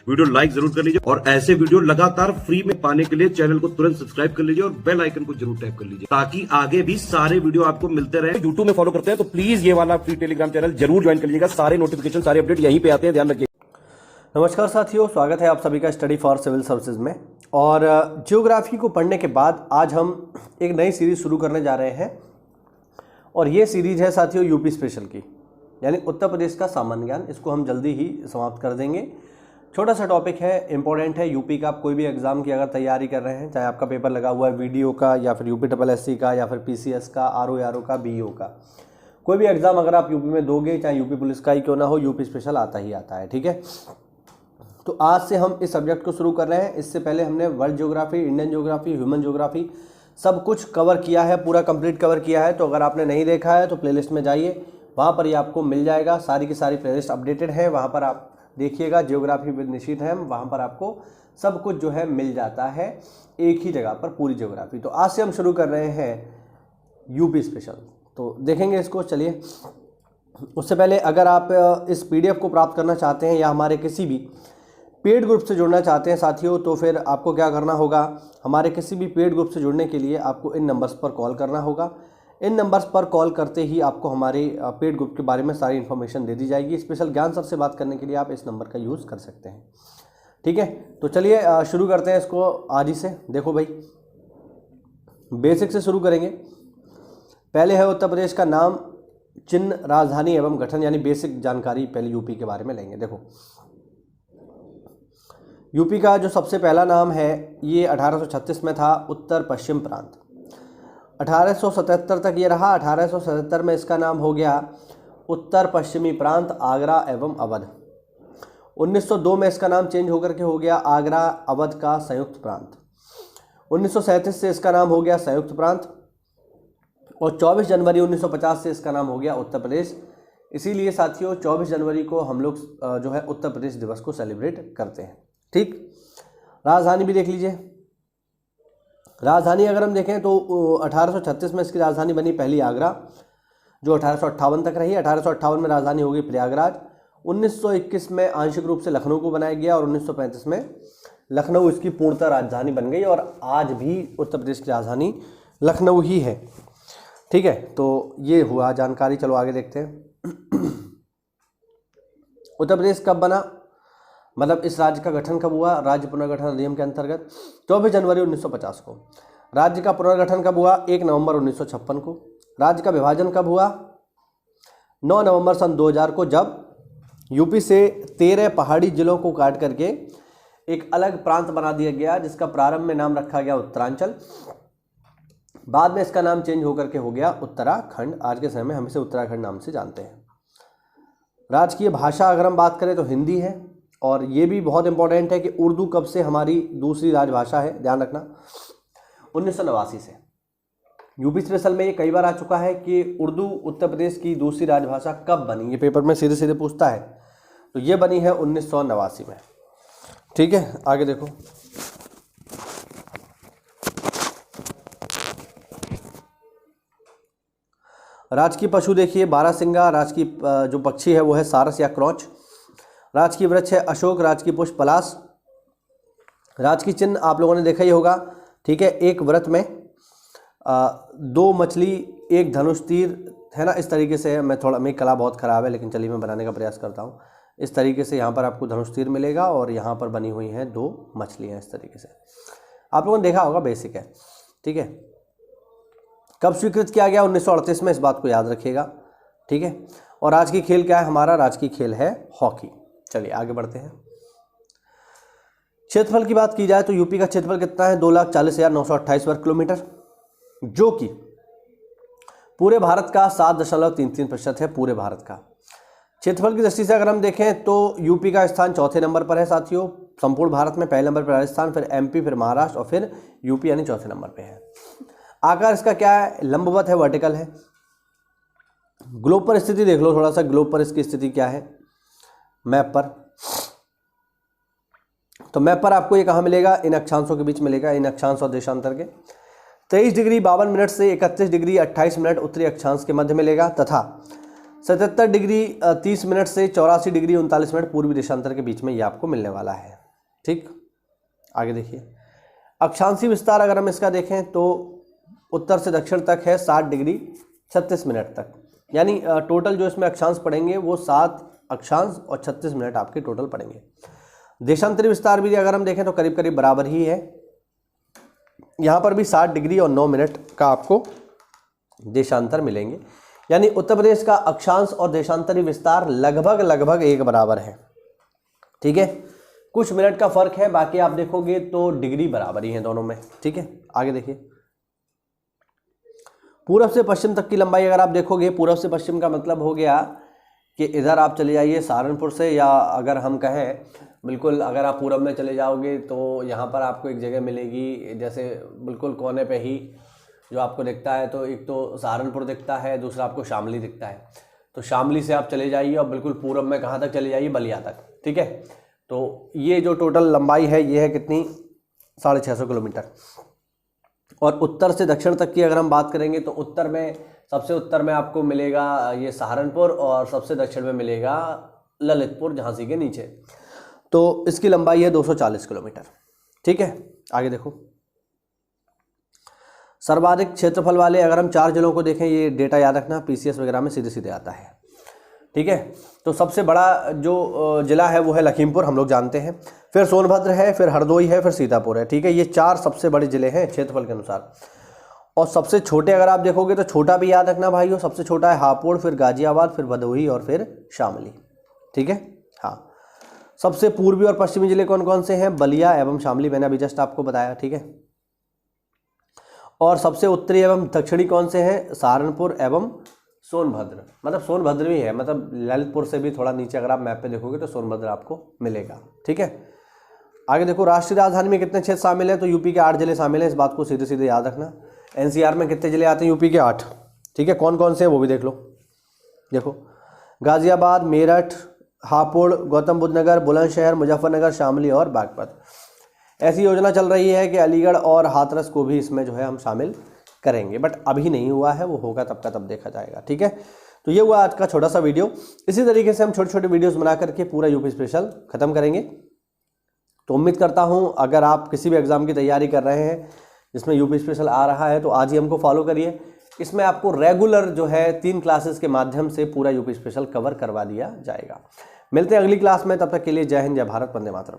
Video like जरूर कर लीजिए और ऐसे वीडियो लगातार फ्री में पाने के लिए चैनल को तुरंत सब्सक्राइब कर लीजिए और बेल आइकन को जरूर टैप कर लीजिए ताकि आगे भी सारे वीडियो आपको मिलते रहे। यूट्यूब में फॉलो करते हैं तो प्लीज ये वाला फ्री टेलीग्राम चैनल जरूर ज्वाइन कर लीजिएगा। सारे नोटिफिकेशन सारे अपडेट यहीं पे आते हैं, ध्यान रखिए। नमस्कार साथियों, स्वागत है आप सभी का स्टडी फॉर सिविल सर्विसेज में। और ज्योग्राफी को पढ़ने के बाद आज हम एक नई सीरीज शुरू करने जा रहे हैं और ये सीरीज है साथियों यूपी स्पेशल की, यानी उत्तर प्रदेश का सामान्य ज्ञान। इसको हम जल्दी ही समाप्त कर देंगे। छोटा सा टॉपिक है, इंपॉर्टेंट है। यूपी का आप कोई भी एग्जाम की अगर तैयारी कर रहे हैं, चाहे आपका पेपर लगा हुआ है वीडियो का या फिर UPSSC का या फिर PCS का, RO का, BO का, कोई भी एग्जाम अगर आप यूपी में दोगे, चाहे यूपी पुलिस का ही क्यों ना हो, यूपी स्पेशल आता ही आता है। ठीक है, तो आज से हम इस सब्जेक्ट को शुरू कर रहे हैं। इससे पहले हमने world geography, Indian geography, human geography सब कुछ कवर किया है, पूरा कंप्लीट कवर किया है। तो अगर आपने नहीं देखा है तो प्लेलिस्ट में जाइए, वहाँ पर ये आपको मिल जाएगा। सारी की सारी प्लेलिस्ट अपडेटेड है, वहाँ पर आप देखिएगा। ज्योग्राफी विद निशित है, वहाँ पर आपको सब कुछ जो है मिल जाता है एक ही जगह पर, पूरी ज्योग्राफी। तो आज से हम शुरू कर रहे हैं यूपी स्पेशल, तो देखेंगे इसको। चलिए, उससे पहले अगर आप इस PDF को प्राप्त करना चाहते हैं या हमारे किसी भी पेड ग्रुप से जुड़ना चाहते हैं साथियों, तो फिर आपको क्या करना होगा, हमारे किसी भी पेड ग्रुप से जुड़ने के लिए आपको इन नंबर्स पर कॉल करना होगा। इन नंबर्स पर कॉल करते ही आपको हमारे पेड ग्रुप के बारे में सारी इन्फॉर्मेशन दे दी जाएगी। स्पेशल ज्ञान सर से बात करने के लिए आप इस नंबर का यूज़ कर सकते हैं। ठीक है, तो चलिए शुरू करते हैं इसको आज ही से। देखो भाई, बेसिक से शुरू करेंगे। पहले है उत्तर प्रदेश का नाम, चिन्ह, राजधानी एवं गठन, यानी बेसिक जानकारी पहले यूपी के बारे में लेंगे। देखो, यूपी का जो सबसे पहला नाम है ये 1836 में था, उत्तर पश्चिम प्रांत। 1877 तक ये रहा। 1877 में इसका नाम हो गया उत्तर पश्चिमी प्रांत, आगरा एवं अवध। 1902 में इसका नाम चेंज होकर के हो गया आगरा अवध का संयुक्त प्रांत। 1937 से इसका नाम हो गया संयुक्त प्रांत और 24 जनवरी 1950 से इसका नाम हो गया उत्तर प्रदेश। इसीलिए साथियों 24 जनवरी को हम लोग जो है उत्तर प्रदेश दिवस को सेलिब्रेट करते हैं। ठीक, राजधानी भी देख लीजिए। राजधानी अगर हम देखें तो 1836 में इसकी राजधानी बनी पहली आगरा, जो 1858 तक रही। 1858 में राजधानी होगी प्रयागराज। 1921 में आंशिक रूप से लखनऊ को बनाया गया और 1935 में लखनऊ इसकी पूर्णतः राजधानी बन गई और आज भी उत्तर प्रदेश की राजधानी लखनऊ ही है। ठीक है, तो ये हुआ जानकारी। चलो आगे देखते हैं। उत्तर प्रदेश कब बना, मतलब इस राज्य का गठन कब हुआ? राज्य पुनर्गठन अधिनियम के अंतर्गत 24 जनवरी 1950 को। राज्य का पुनर्गठन कब हुआ? 1 नवंबर 1956 को। राज्य का विभाजन कब हुआ? 9 नवंबर सन 2000 को, जब यूपी से 13 पहाड़ी जिलों को काट करके एक अलग प्रांत बना दिया गया, जिसका प्रारंभ में नाम रखा गया उत्तरांचल। बाद में इसका नाम चेंज होकर के हो गया उत्तराखंड। आज के समय में हम इसे उत्तराखंड नाम से जानते हैं। राजकीय भाषा अगर हम बात करें तो हिंदी है, और ये भी बहुत इंपॉर्टेंट है कि उर्दू कब से हमारी दूसरी राजभाषा है, ध्यान रखना, 1989 से। यूपी स्पेशल में ये कई बार आ चुका है कि उर्दू उत्तर प्रदेश की दूसरी राजभाषा कब बनी, ये पेपर में सीधे सीधे पूछता है। तो ये बनी है 1989 में। ठीक है, आगे देखो। राजकीय पशु देखिए, बारहसिंगा। राजकीय जो पक्षी है वो है सारस या क्रॉच। राजकीय वृक्ष है अशोक। राजकीय पुष्प पलाश। राजकीय चिन्ह आप लोगों ने देखा ही होगा। ठीक है, एक व्रत में 2 मछली, एक धनुष तीर, है ना, इस तरीके से। मेरी कला बहुत ख़राब है, लेकिन चलिए मैं बनाने का प्रयास करता हूँ। इस तरीके से यहाँ पर आपको धनुष तीर मिलेगा और यहाँ पर बनी हुई हैं 2 मछलियाँ, इस तरीके से आप लोगों ने देखा होगा, बेसिक है। ठीक है, कब स्वीकृत किया गया? 1938 में, इस बात को याद रखिएगा। ठीक है, और राजकीय खेल क्या है हमारा? राजकीय खेल है हॉकी। चलिए आगे बढ़ते हैं। क्षेत्रफल की बात की जाए तो यूपी का क्षेत्रफल कितना है? 2,40,928 वर्ग किलोमीटर, जो कि पूरे भारत का 7.33% है। पूरे भारत का क्षेत्रफल की दृष्टि से अगर हम देखें तो यूपी का स्थान चौथे नंबर पर है साथियों संपूर्ण भारत में। पहले नंबर पर राजस्थान, फिर MP, फिर महाराष्ट्र और फिर यूपी, यानी चौथे नंबर पे है। आकार इसका क्या है? लंबवत है, वर्टिकल है। ग्लोब पर स्थिति देख लो थोड़ा सा, ग्लोब पर इसकी स्थिति क्या है मैप पर। तो मैप पर आपको ये कहाँ मिलेगा? इन अक्षांशों के बीच मिलेगा, इन अक्षांश और देशांतर के। 23 डिग्री 52 मिनट से 31 डिग्री 28 मिनट उत्तरी अक्षांश के मध्य मिलेगा, तथा 77 डिग्री 30 मिनट से 84 डिग्री 39 मिनट पूर्वी देशांतर के बीच में ये आपको मिलने वाला है। ठीक, आगे देखिए अक्षांशीय विस्तार अगर हम इसका देखें तो उत्तर से दक्षिण तक है 60 डिग्री 36 मिनट तक, यानी टोटल जो इसमें अक्षांश पड़ेंगे वो 7 अक्षांश और 36 मिनट आपके टोटल पड़ेंगे। देशांतरी विस्तार भी अगर हम देखें तो करीब करीब बराबर ही है, यहाँ पर भी 60 डिग्री और 9 मिनट का आपको देशांतर मिलेंगे, यानी उत्तर प्रदेश का अक्षांश और देशांतरी विस्तार लगभग लगभग एक बराबर है। ठीक है, कुछ मिनट का फर्क है, बाकी आप देखोगे तो डिग्री बराबर ही है दोनों में। ठीक है, आगे देखिए पूरब से पश्चिम तक की लंबाई अगर आप देखोगे, पूरब से पश्चिम का मतलब हो गया कि इधर आप चले जाइए सहारनपुर से, या अगर हम कहें बिल्कुल अगर आप पूरब में चले जाओगे तो यहाँ पर आपको एक जगह मिलेगी, जैसे बिल्कुल कोने पे ही जो आपको दिखता है, तो एक तो सहारनपुर दिखता है, दूसरा आपको शामली दिखता है। तो शामली से आप चले जाइए और बिल्कुल पूरब में कहाँ तक चले जाइए, बलिया तक। ठीक है, तो ये जो टोटल लंबाई है ये है कितनी, 650 किलोमीटर। और उत्तर से दक्षिण तक की अगर हम बात करेंगे तो उत्तर में, सबसे उत्तर में आपको मिलेगा ये सहारनपुर और सबसे दक्षिण में मिलेगा ललितपुर झांसी के नीचे। तो इसकी लंबाई है 240 किलोमीटर। ठीक है, आगे देखो सर्वाधिक क्षेत्रफल वाले अगर हम 4 जिलों को देखें, ये डेटा याद रखना पीसीएस वगैरह में सीधे सीधे आता है। ठीक है, तो सबसे बड़ा जो जिला है वो है लखीमपुर, हम लोग जानते हैं, फिर सोनभद्र है, फिर हरदोई है, फिर सीतापुर है। ठीक है, ये 4 सबसे बड़े जिले हैं क्षेत्रफल के अनुसार। और सबसे छोटे अगर आप देखोगे तो छोटा भी याद रखना भाइयों, सबसे छोटा है हापुड़, फिर गाजियाबाद, फिर भदोही और फिर शामली। ठीक है, हाँ, सबसे पूर्वी और पश्चिमी जिले कौन कौन से हैं, बलिया एवं शामली, मैंने अभी जस्ट आपको बताया। ठीक है, और सबसे उत्तरी एवं दक्षिणी कौन से हैं, सहारनपुर एवं सोनभद्र, मतलब सोनभद्र भी है, मतलब ललितपुर से भी थोड़ा नीचे अगर आप मैप पे देखोगे तो सोनभद्र आपको मिलेगा। ठीक है, आगे देखो राष्ट्रीय राजधानी में कितने क्षेत्र शामिल हैं, तो यूपी के 8 जिले शामिल हैं, इस बात को सीधे सीधे याद रखना। एनसीआर में कितने जिले आते हैं, यूपी के 8। ठीक है, कौन कौन से हैं वो भी देख लो। देखो गाजियाबाद, मेरठ, हापुड़, गौतम बुद्ध नगर, बुलंदशहर, मुजफ्फरनगर, शामली और बागपत। ऐसी योजना चल रही है कि अलीगढ़ और हाथरस को भी इसमें जो है हम शामिल करेंगे, बट अभी नहीं हुआ है, वो होगा तब का तब देखा जाएगा। ठीक है, तो ये हुआ आज का छोटा सा वीडियो। इसी तरीके से हम छोटे छोटे वीडियोस बना करके पूरा यूपी स्पेशल खत्म करेंगे। तो उम्मीद करता हूँ अगर आप किसी भी एग्ज़ाम की तैयारी कर रहे हैं जिसमें यूपी स्पेशल आ रहा है तो आज ही हमको फॉलो करिए। इसमें आपको रेगुलर जो है 3 क्लासेस के माध्यम से पूरा यूपी स्पेशल कवर करवा दिया जाएगा। मिलते हैं अगली क्लास में, तब तक के लिए जय हिंद, जय भारत, वंदे मातरम।